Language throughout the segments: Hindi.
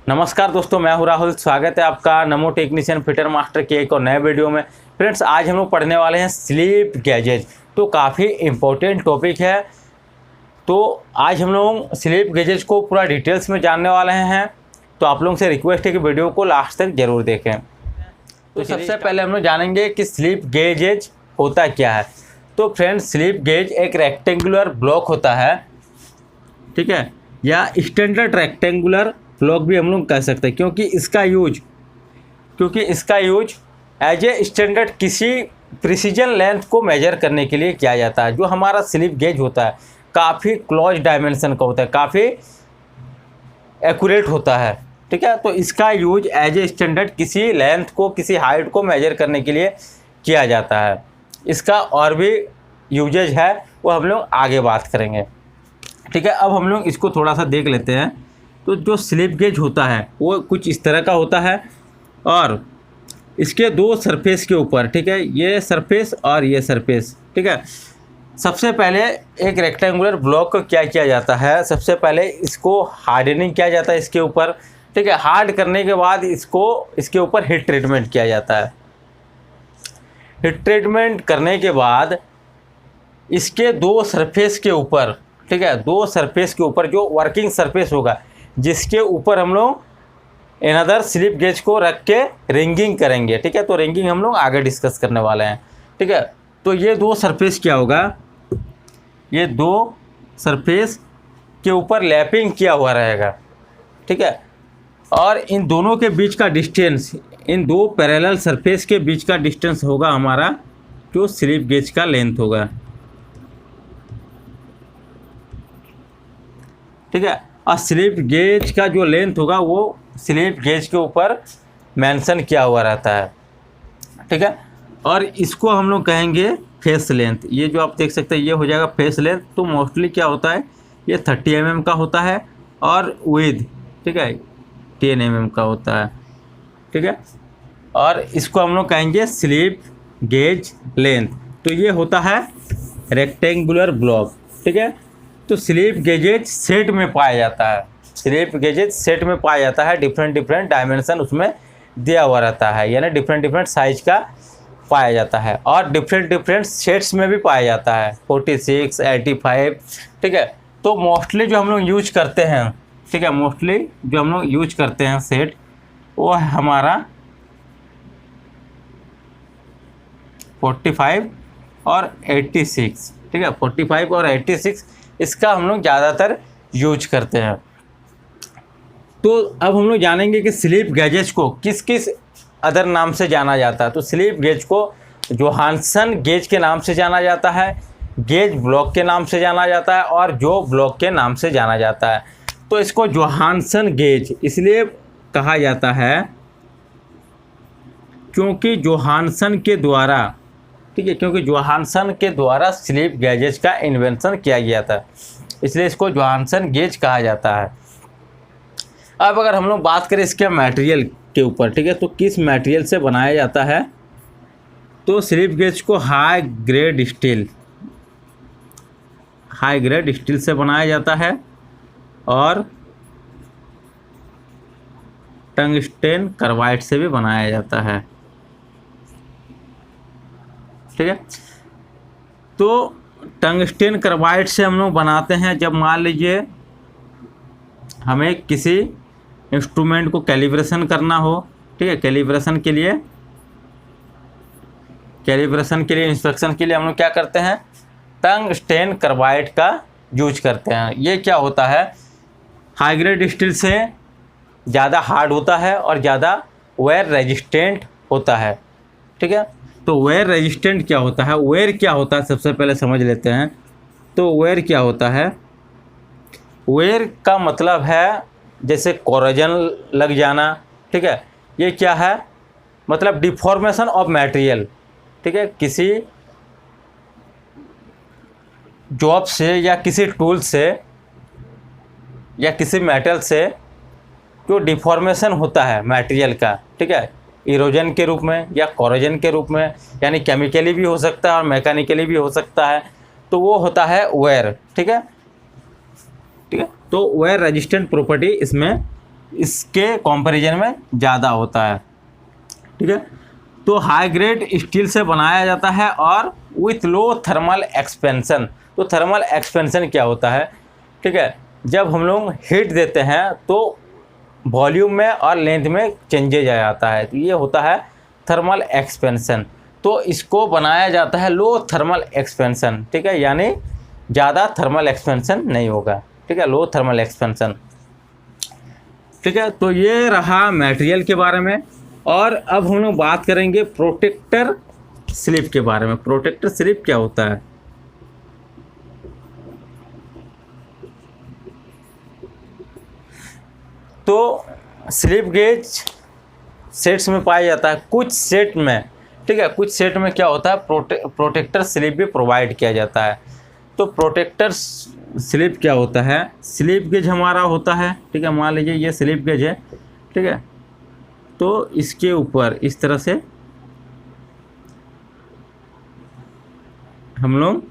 नमस्कार दोस्तों, मैं हूं राहुल। स्वागत है आपका नमो टेक्नीशियन फिटर मास्टर के एक और नए वीडियो में। फ्रेंड्स, आज हम लोग पढ़ने वाले हैं स्लीप गैजेज। तो काफ़ी इम्पोर्टेंट टॉपिक है। तो आज हम लोग स्लीप गैजेज को पूरा डिटेल्स में जानने वाले हैं। तो आप लोगों से रिक्वेस्ट है कि वीडियो को लास्ट तक ज़रूर देखें। तो सबसे पहले हम लोग जानेंगे कि स्लीप गैजेज होता क्या है। तो फ्रेंड्स, स्लीप गेज एक रेक्टेंगुलर ब्लॉक होता है, ठीक है, या स्टैंडर्ड रेक्टेंगुलर ब्लॉक भी हम लोग कह सकते हैं, क्योंकि इसका यूज एज ए स्टैंडर्ड किसी प्रिसीजन लेंथ को मेजर करने के लिए किया जाता है। जो हमारा स्लीप गेज होता है काफ़ी क्लोज डायमेंशन का होता है, काफ़ी एक्यूरेट होता है, ठीक है। तो इसका यूज एज ए स्टैंडर्ड किसी लेंथ को, किसी हाइट को मेजर करने के लिए किया जाता है। इसका और भी यूजेज है, वो हम लोग आगे बात करेंगे, ठीक है। अब हम लोग इसको थोड़ा सा देख लेते हैं। तो जो स्लिप गेज होता है वो कुछ इस तरह का होता है और इसके दो सरफेस के ऊपर, ठीक है, ये सरफेस और ये सरफेस, ठीक है। सबसे पहले एक रेक्टेंगुलर ब्लॉक को क्या किया जाता है, सबसे पहले इसको हार्डनिंग किया जाता है इसके ऊपर, ठीक है। हार्ड करने के बाद इसके ऊपर हीट ट्रीटमेंट किया जाता है। हीट ट्रीटमेंट करने के बाद इसके दो सरफेस के ऊपर, ठीक है, दो सरफेस के ऊपर जो वर्किंग सरफेस होगा, जिसके ऊपर हम लोग अनदर स्लिप गेज को रख के रिंगिंग करेंगे, ठीक है। तो रिंगिंग हम लोग आगे डिस्कस करने वाले हैं, ठीक है। तो ये दो सरफेस क्या होगा, ये दो सरफेस के ऊपर लैपिंग किया हुआ रहेगा, ठीक है। और इन दोनों के बीच का डिस्टेंस, इन दो पैरेलल सरफेस के बीच का डिस्टेंस होगा हमारा जो स्लिप गेज का लेंथ होगा, ठीक है। और स्लिप गेज का जो लेंथ होगा वो स्लिप गेज के ऊपर मेंशन किया हुआ रहता है, ठीक है। और इसको हम लोग कहेंगे फेस लेंथ। ये जो आप देख सकते हैं ये हो जाएगा फेस लेंथ। तो मोस्टली क्या होता है, ये 30 mm का होता है और विद, ठीक है, 10 mm का होता है, ठीक है। और इसको हम लोग कहेंगे स्लिप गेज लेंथ। तो ये होता है रेक्टेंगुलर ब्लॉक, ठीक है। तो स्लिप गेजेज सेट में पाया जाता है, स्लिप गेजेज सेट में पाया जाता है। डिफरेंट डायमेंशन उसमें दिया हुआ रहता है, यानी डिफरेंट साइज का पाया जाता है। और डिफरेंट सेट्स में भी पाया जाता है, 46, 85, ठीक है। तो मोस्टली जो हम लोग यूज करते हैं, ठीक है, मोस्टली जो हम लोग यूज करते हैं सेट, वो है हमारा 45 और 86, ठीक है। 45 और 86 इसका हम लोग ज़्यादातर यूज करते हैं। तो अब हम लोग जानेंगे कि स्लिप गेजेज को किस किस अदर नाम से जाना जाता है। तो स्लिप गेज को जोहानसन गेज के नाम से जाना जाता है, गेज ब्लॉक के नाम से जाना जाता है और जो ब्लॉक के नाम से जाना जाता है। तो इसको जोहानसन गेज इसलिए कहा जाता है क्योंकि जोहानसन के द्वारा, ठीक है, क्योंकि जोहानसन के द्वारा स्लिप गेजेज का इन्वेंशन किया गया था, इसलिए इसको जोहानसन गेज कहा जाता है। अब अगर हम लोग बात करें इसके मटेरियल के ऊपर, ठीक है, तो किस मटेरियल से बनाया जाता है, तो स्लिप गेज को हाई ग्रेड स्टील से बनाया जाता है और टंगस्टेन कार्बाइड से भी बनाया जाता है, ठीक है। तो टंगस्टेन कार्बाइड से हम लोग बनाते हैं जब मान लीजिए हमें किसी इंस्ट्रूमेंट को कैलिब्रेशन करना हो, ठीक है। कैलिब्रेशन के लिए इंस्पेक्शन के लिए हम लोग क्या करते हैं, टंगस्टेन कार्बाइड का यूज करते हैं। ये क्या होता है, हाई ग्रेड स्टील से ज़्यादा हार्ड होता है और ज़्यादा वेयर रेजिस्टेंट होता है, ठीक है। तो वेयर रेजिस्टेंट क्या होता है, वेयर क्या होता है सबसे पहले समझ लेते हैं। तो वेयर क्या होता है, वेयर का मतलब है जैसे कोरोजन लग जाना, ठीक है। ये क्या है, मतलब डिफॉर्मेशन ऑफ मटेरियल, ठीक है। किसी जॉब से या किसी टूल से या किसी मेटल से जो डिफॉर्मेशन होता है मटेरियल का, ठीक है, इरोजन के रूप में या कोरोजन के रूप में, यानी केमिकली भी हो सकता है और मैकेनिकली भी हो सकता है, तो वो होता है वेयर, ठीक है। तो वेयर रेजिस्टेंट प्रॉपर्टी इसमें इसके कंपैरिजन में ज़्यादा होता है। ठीक है, तो हाई ग्रेड स्टील से बनाया जाता है और विथ लो थर्मल एक्सपेंशन। तो थर्मल एक्सपेंशन क्या होता है? ठीक है, जब हम लोग हीट देते हैं तो वॉल्यूम में और लेंथ में चेंजेज आ जाता है, तो ये होता है थर्मल एक्सपेंशन। तो इसको बनाया जाता है लो थर्मल एक्सपेंशन। ठीक है, यानी ज़्यादा थर्मल एक्सपेंशन नहीं होगा। ठीक है, लो थर्मल एक्सपेंशन। ठीक है, तो ये रहा मटेरियल के बारे में। और अब हम लोग बात करेंगे प्रोटेक्टर स्लिप के बारे में। प्रोटेक्टर स्लिप क्या होता है? तो स्लिप गेज सेट्स में पाया जाता है, कुछ सेट में। ठीक है, कुछ सेट में क्या होता है, प्रोटेक्टर स्लिप भी प्रोवाइड किया जाता है। तो प्रोटेक्टर स्लिप क्या होता है? स्लिप गेज हमारा होता है। ठीक है, मान लीजिए ये स्लिप गेज है। ठीक है, तो इसके ऊपर इस तरह से हम लोग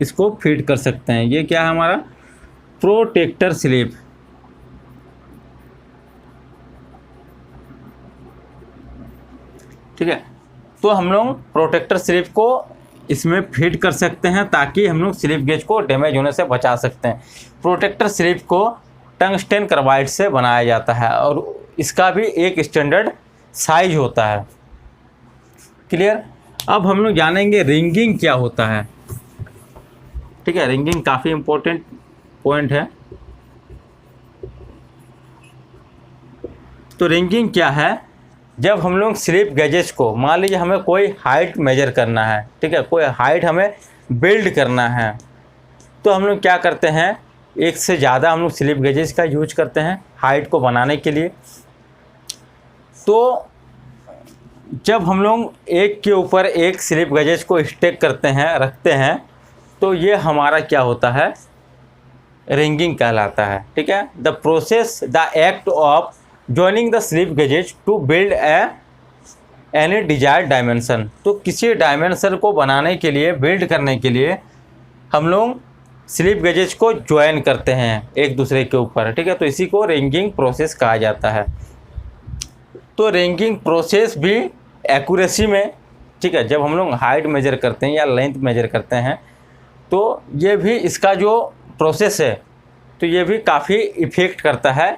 इसको फिट कर सकते हैं। ये क्या है हमारा? Protector slip. ठीक है, तो हम लोग प्रोटेक्टर स्लिप को इसमें फिट कर सकते हैं ताकि हम लोग स्लिप गेज को डैमेज होने से बचा सकते हैं। प्रोटेक्टर स्लिप को टंगस्टन कार्बाइड से बनाया जाता है और इसका भी एक स्टैंडर्ड साइज होता है। क्लियर? अब हम लोग जानेंगे रिंगिंग क्या होता है। ठीक है, रिंगिंग काफ़ी इम्पोर्टेंट पॉइंट है। तो रिंगिंग क्या है? जब हम लोग स्लिप गेजेस को, मान लीजिए हमें कोई हाइट मेजर करना है। ठीक है, कोई हाइट हमें बिल्ड करना है, तो हम लोग क्या करते हैं, एक से ज़्यादा हम लोग स्लिप गेजेस का यूज करते हैं हाइट को बनाने के लिए। तो जब हम लोग एक के ऊपर एक स्लिप गेजेस को स्टैक करते हैं, रखते हैं, तो ये हमारा क्या होता है, रिंगिंग कहलाता है। ठीक है, the process, the act of joining the slip gauges to build any desired dimension. तो किसी डायमेंशन को बनाने के लिए, बिल्ड करने के लिए हम लोग स्लिप गेजेज को ज्वाइन करते हैं एक दूसरे के ऊपर। ठीक है, तो इसी को रिंगिंग प्रोसेस कहा जाता है। तो रिंगिंग प्रोसेस भी एक्यूरेसी में, ठीक है, जब हम लोग हाइट मेजर करते हैं या लेंथ मेजर करते हैं, तो ये भी इसका जो प्रोसेस है, तो ये भी काफ़ी इफ़ेक्ट करता है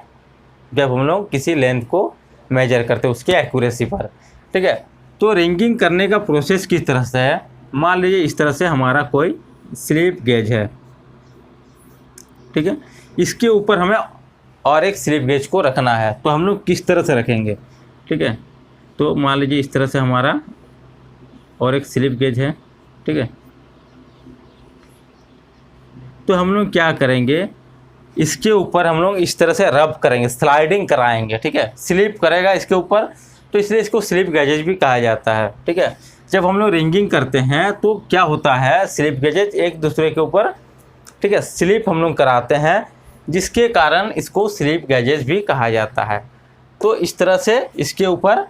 जब हम लोग किसी लेंथ को मेजर करते हैं उसके एक्यूरेसी पर। ठीक है, तो रिंगिंग करने का प्रोसेस किस तरह से है? मान लीजिए इस तरह से हमारा कोई स्लिप गेज है। ठीक है, इसके ऊपर हमें और एक स्लिप गेज को रखना है, तो हम लोग किस तरह से रखेंगे? ठीक है, तो मान लीजिए इस तरह से हमारा और एक स्लिप गेज है। ठीक है, तो हम लोग क्या करेंगे, इसके ऊपर हम लोग इस तरह से रब करेंगे, स्लाइडिंग कराएंगे। ठीक है, स्लिप करेगा इसके ऊपर, तो इसलिए इसको स्लिप गेजेज भी कहा जाता है। ठीक है, जब हम लोग रिंगिंग करते हैं तो क्या होता है, स्लिप गेजेज एक दूसरे के ऊपर, ठीक है, स्लिप हम लोग कराते हैं, जिसके कारण इसको स्लिप गेजेज भी कहा जाता है। तो इस तरह से इसके ऊपर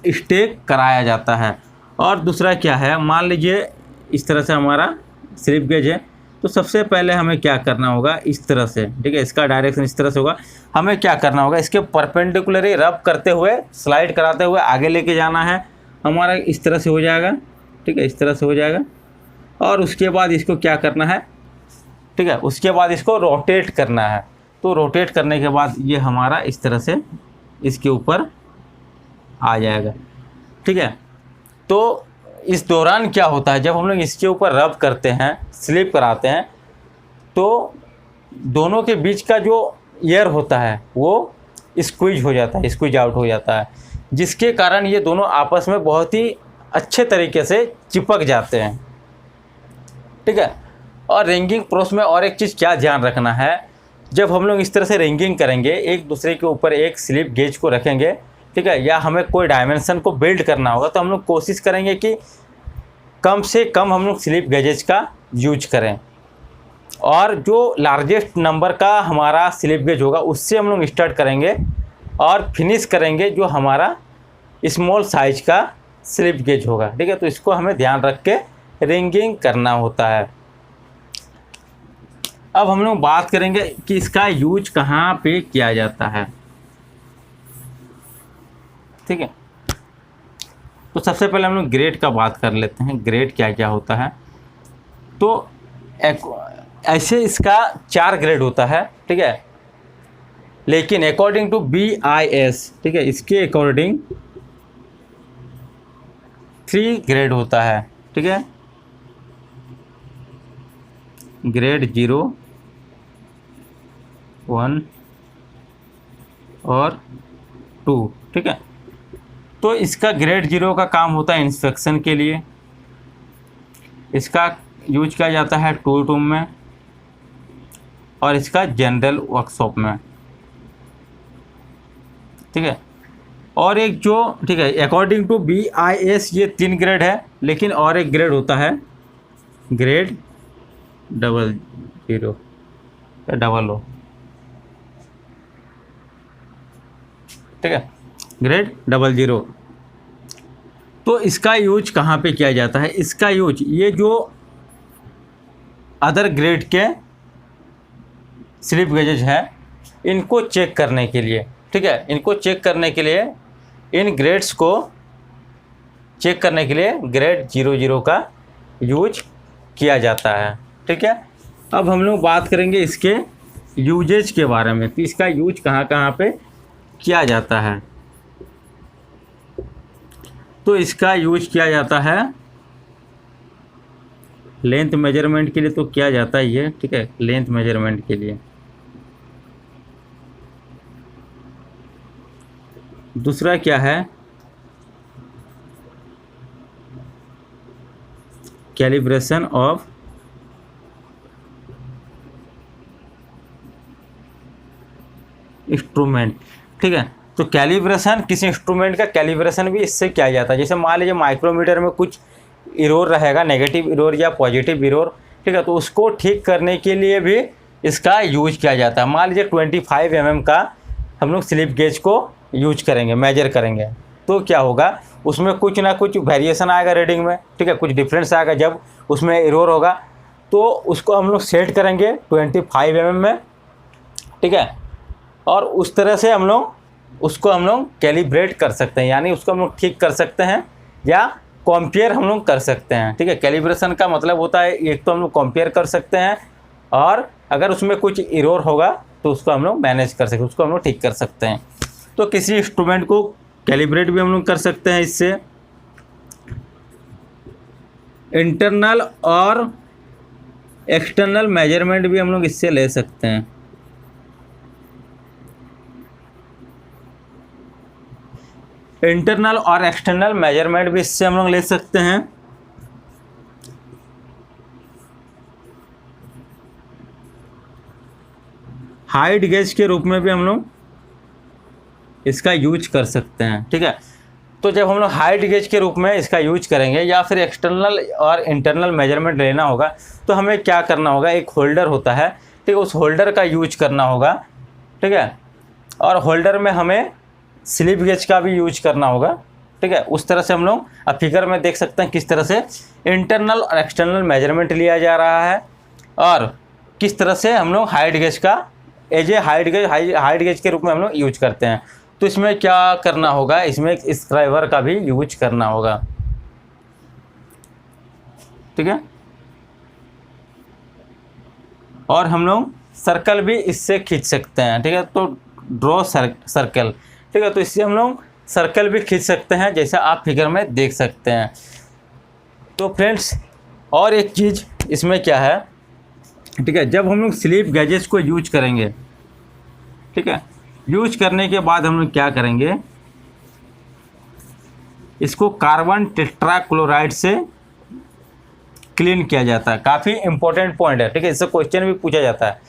स्टेक कराया जाता है। और दूसरा क्या है, मान लीजिए इस तरह से हमारा स्लिप गेज है, तो सबसे पहले हमें क्या करना होगा, इस तरह से, ठीक है, इसका डायरेक्शन इस तरह से होगा। हमें क्या करना होगा, इसके परपेंडिकुलरली रब करते हुए, स्लाइड कराते हुए आगे लेके जाना है। हमारा इस तरह से हो जाएगा। ठीक है, इस तरह से हो जाएगा। और उसके बाद इसको क्या करना है, ठीक है, उसके बाद इसको रोटेट करना है। तो रोटेट करने के बाद ये हमारा इस तरह से इसके ऊपर आ जाएगा। ठीक है, तो इस दौरान क्या होता है, जब हम लोग इसके ऊपर रब करते हैं, स्लिप कराते हैं, तो दोनों के बीच का जो एयर होता है वो स्क्वीज हो जाता है, स्क्वीज आउट हो जाता है, जिसके कारण ये दोनों आपस में बहुत ही अच्छे तरीके से चिपक जाते हैं। ठीक है, और रिंगिंग प्रोसेस में और एक चीज़ क्या ध्यान रखना है, जब हम लोग इस तरह से रिंगिंग करेंगे, एक दूसरे के ऊपर एक स्लिप गेज को रखेंगे, ठीक है, या हमें कोई डायमेंशन को बिल्ड करना होगा, तो हम लोग कोशिश करेंगे कि कम से कम हम लोग स्लिप गेजेज का यूज करें, और जो लार्जेस्ट नंबर का हमारा स्लिप गेज होगा उससे हम लोग स्टार्ट करेंगे और फिनिश करेंगे जो हमारा स्मॉल साइज का स्लिप गेज होगा। ठीक है, तो इसको हमें ध्यान रख के रिंगिंग करना होता है। अब हम लोग बात करेंगे कि इसका यूज कहाँ पे किया जाता है। ठीक है, तो सबसे पहले हम लोग ग्रेड का बात कर लेते हैं, ग्रेड क्या क्या होता है। तो ऐसे इसका 4 ग्रेड होता है। ठीक है, लेकिन अकॉर्डिंग टू BIS, ठीक है, इसके अकॉर्डिंग 3 ग्रेड होता है। ठीक है, ग्रेड 0, 1 और 2। ठीक है, तो इसका ग्रेड 0 का काम होता है इंस्पेक्शन के लिए, इसका यूज किया जाता है टूल रूम में, और इसका जनरल वर्कशॉप में। ठीक है, और एक जो, ठीक है, अकॉर्डिंग टू BIS ये 3 ग्रेड है, लेकिन और एक ग्रेड होता है ग्रेड 00 या 00। ठीक है, ग्रेड 00। तो इसका यूज कहाँ पे किया जाता है? इसका यूज ये जो अदर ग्रेड के स्लिप गेजेज है इनको चेक करने के लिए। ठीक है, इनको चेक करने के लिए, इन ग्रेड्स को चेक करने के लिए ग्रेड 00 का यूज किया जाता है। ठीक है, अब हम लोग बात करेंगे इसके यूजेज के बारे में, तो इसका यूज कहाँ कहाँ पे किया जाता है। तो इसका यूज किया जाता है लेंथ मेजरमेंट के लिए, तो किया जाता है ये। ठीक है, लेंथ मेजरमेंट के लिए। दूसरा क्या है, कैलिब्रेशन ऑफ इंस्ट्रूमेंट। ठीक है, तो कैलिब्रेशन, किसी इंस्ट्रूमेंट का कैलिब्रेशन भी इससे किया जाता है। जैसे मान लीजिए माइक्रोमीटर में कुछ इरोर रहेगा, नेगेटिव इरोर या पॉजिटिव इरोर। ठीक है, तो उसको ठीक करने के लिए भी इसका यूज किया जाता है। मान लीजिए 25 mm का हम लोग स्लिप गेज को यूज करेंगे, मेजर करेंगे, तो क्या होगा, उसमें कुछ ना कुछ वेरिएशन आएगा रीडिंग में। ठीक है, कुछ डिफरेंस आएगा। जब उसमें इरोर होगा तो उसको हम लोग सेट करेंगे 25 mm में। ठीक है, और उस तरह से हम लोग उसको कैलिब्रेट कर सकते हैं, यानी उसको हम लोग ठीक कर सकते हैं या कंपेयर हम लोग कर सकते हैं। ठीक है, कैलिब्रेशन का मतलब होता है एक तो हम लोग कंपेयर कर सकते हैं, और अगर उसमें कुछ इरोर होगा तो उसको हम लोग मैनेज कर सकते हैं, उसको हम लोग ठीक कर सकते हैं। तो किसी इंस्ट्रूमेंट को कैलिब्रेट भी हम लोग कर सकते हैं इससे। इंटरनल और एक्सटर्नल मेजरमेंट भी हम लोग इससे ले सकते हैं। इंटरनल और एक्सटर्नल मेजरमेंट भी इससे हम लोग ले सकते हैं। हाइट गेज के रूप में भी हम लोग इसका यूज कर सकते हैं। ठीक है, तो जब हम लोग हाइट गेज के रूप में इसका यूज करेंगे या फिर एक्सटर्नल और इंटरनल मेजरमेंट लेना होगा, तो हमें क्या करना होगा, एक होल्डर होता है। ठीक है, उस होल्डर का यूज करना होगा। ठीक है, और होल्डर में हमें स्लिप गेज का भी यूज करना होगा। ठीक है, उस तरह से हम लोग अब फिगर में देख सकते हैं किस तरह से इंटरनल और एक्सटर्नल मेजरमेंट लिया जा रहा है, और किस तरह से हम लोग हाइट गेज का एज ए हाइट गेज के रूप में हम लोग यूज करते हैं। तो इसमें क्या करना होगा, इसमें एक स्क्राइबर का भी यूज करना होगा। ठीक है, और हम लोग सर्कल भी इससे खींच सकते हैं। ठीक है, तो ड्रॉ सर्कल। ठीक है, तो इससे हम लोग सर्कल भी खींच सकते हैं, जैसा आप फिगर में देख सकते हैं। तो फ्रेंड्स, और एक चीज़ इसमें क्या है, ठीक है, जब हम लोग स्लिप गेजेस को यूज करेंगे, ठीक है, यूज करने के बाद हम लोग क्या करेंगे, इसको कार्बन टेट्राक्लोराइड से क्लीन किया जाता है। काफ़ी इंपॉर्टेंट पॉइंट है। ठीक है, इससे क्वेश्चन भी पूछा जाता है।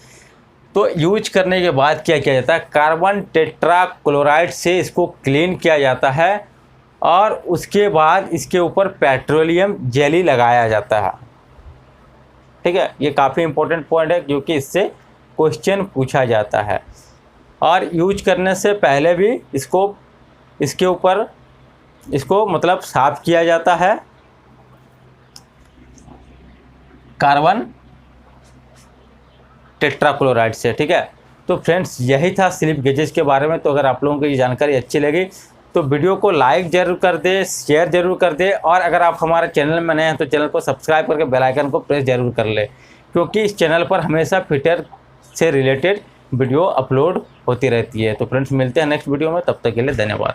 तो यूज करने के बाद क्या किया जाता है, कार्बन टेट्राक्लोराइड से इसको क्लीन किया जाता है, और उसके बाद इसके ऊपर पेट्रोलियम जेली लगाया जाता है। ठीक है, ये काफ़ी इंपॉर्टेंट पॉइंट है क्योंकि इससे क्वेश्चन पूछा जाता है। और यूज करने से पहले भी इसके ऊपर इसको मतलब साफ किया जाता है कार्बन टेट्राक्लोराइड से। ठीक है, तो फ्रेंड्स यही था स्लिप गेजेस के बारे में। तो अगर आप लोगों को ये जानकारी अच्छी लगी तो वीडियो को लाइक जरूर कर दे, शेयर जरूर कर दे, और अगर आप हमारे चैनल में नए हैं तो चैनल को सब्सक्राइब करके बेल आइकन को प्रेस जरूर कर ले, क्योंकि इस चैनल पर हमेशा फिटर से रिलेटेड वीडियो अपलोड होती रहती है। तो फ्रेंड्स मिलते हैं नेक्स्ट वीडियो में, तब तक के लिए धन्यवाद।